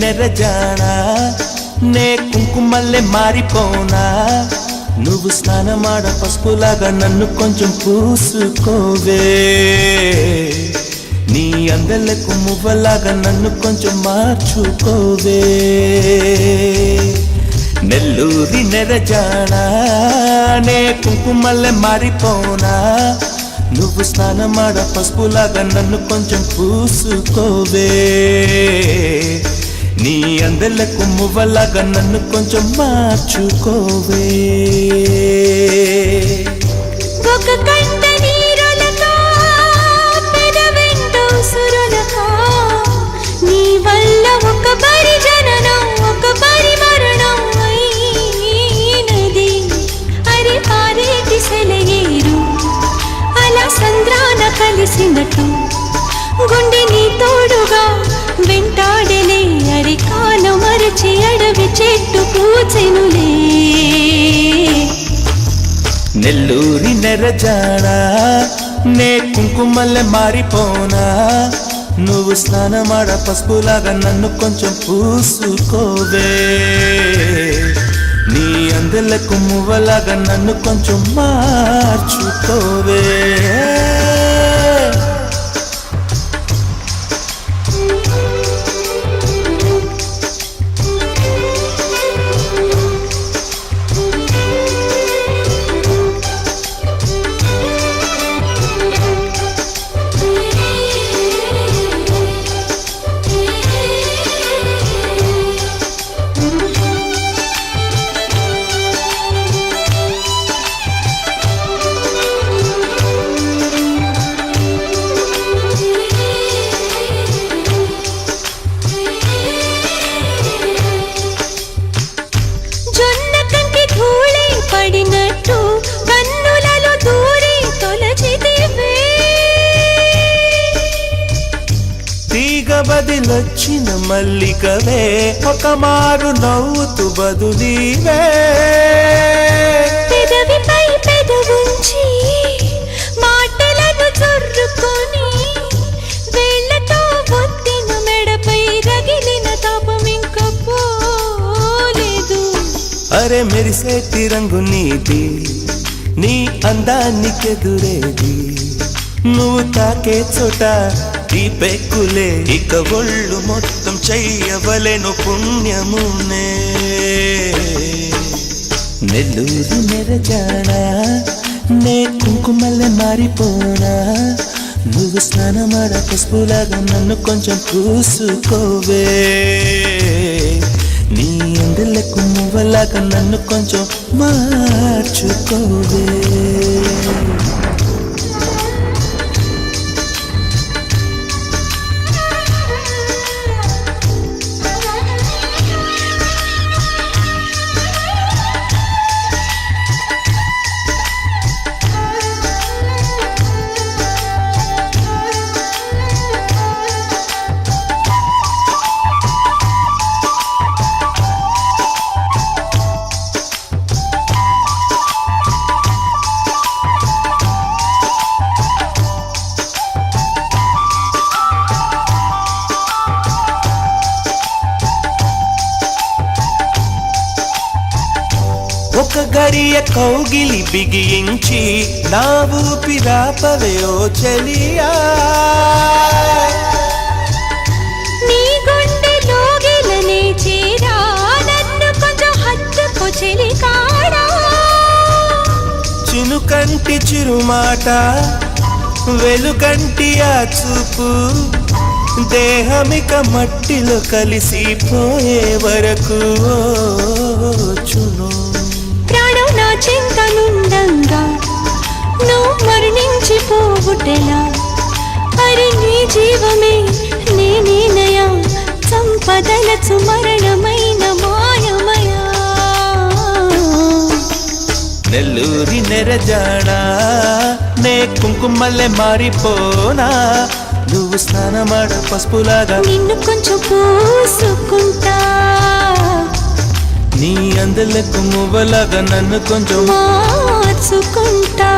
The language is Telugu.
నెరజానా నే కుంకుమల్లె మారిపోనా నువ్వు స్నానమాడ పసుపులాగా నన్ను కొంచెం పూసుకోవే నీ అందలకు మువ్వలాగా నన్ను కొంచెం మార్చుకోవే నెల్లూరి నెరజానా నే కుంకుమల్లె మారిపోనా నువ్వు స్నానమాడ పసుపులాగా నన్ను కొంచెం పూసుకోవే నీ అందలకు మువ్వలాగా నన్ను కొంచెం మార్చుకోవే ఒక కంట నీరులకా పెదవెంటో సురులకా నీ వల్ల ఒక పరి జననం ఒక పరి మరణం అయినది అరే పారేటి సెలయేరు అలా సంద్రాన కలిసినట్టు గుండె నీ తోడుగా వెంటాడలే అరి కాల మరచి అడవి చెట్టు పూచెనులే నెల్లూరి నెరజానా నే కుంకుమల్లె మారిపోనా నువ్వు స్నానమాడ పసుపులాగా నన్ను కొంచెం పూసుకోవే నీ అందలకు మువ్వలాగా నన్ను కొంచెం మార్చుకోవే బదిలొచ్చిన మల్లికవే ఒక మారు నవ్వుతూ బదులీవే పెదవిపై పెదవుంచి మాటలను చొర్రుకొని వేళ్లతో ఒత్తిన మెడపై రగిలిన తాపం ఇంక పోలేదు అరే మెరిసేటి రంగు నీది నీ అందానికెదురేది నువ్వు తాకే చోట ఈ పెక్కులే ఇక ఒళ్ళు మొత్తం చెయ్యవలెను పుణ్యమునే నెల్లూరు నెరజానా నే కుంకుమల్లె మారిపోనా నువ్వు స్నానమాడ పసుపులాగా నన్ను కొంచెం పూసుకోవే నీ అందలకు మువ్వలాగా నన్ను కొంచెం మార్చుకోవే ఒక గడియ కౌగిలి బిగించి నా ఊపిరాపవే ఓ చెలియా నీ గుండెలో గిలనే చేరా నన్ను కొంచెం హత్తుకో చెలికాడా చినుకంటి చిరుమాట వెలుకంటి ఆ చూపు దేహమిక మట్టిలో కలిసిపోయే వరకు చును ప్రాణం నా చింతనుండంగా నువ్వు మరణించిపోవుటెలా అరి నీ జీవమే నేనేనయా సంపదలచు మరణమైన మాయమయా నెల్లూరి నెరజానా నే కుంకుమల్లె మారిపోనా నువ్వు స్నానమాడ పసుపులాగా నిన్ను కొంచెం పూసుకుంటా నీ అందలకు మువ్వలాగా నన్ను కొంచెం మార్చుకుంటా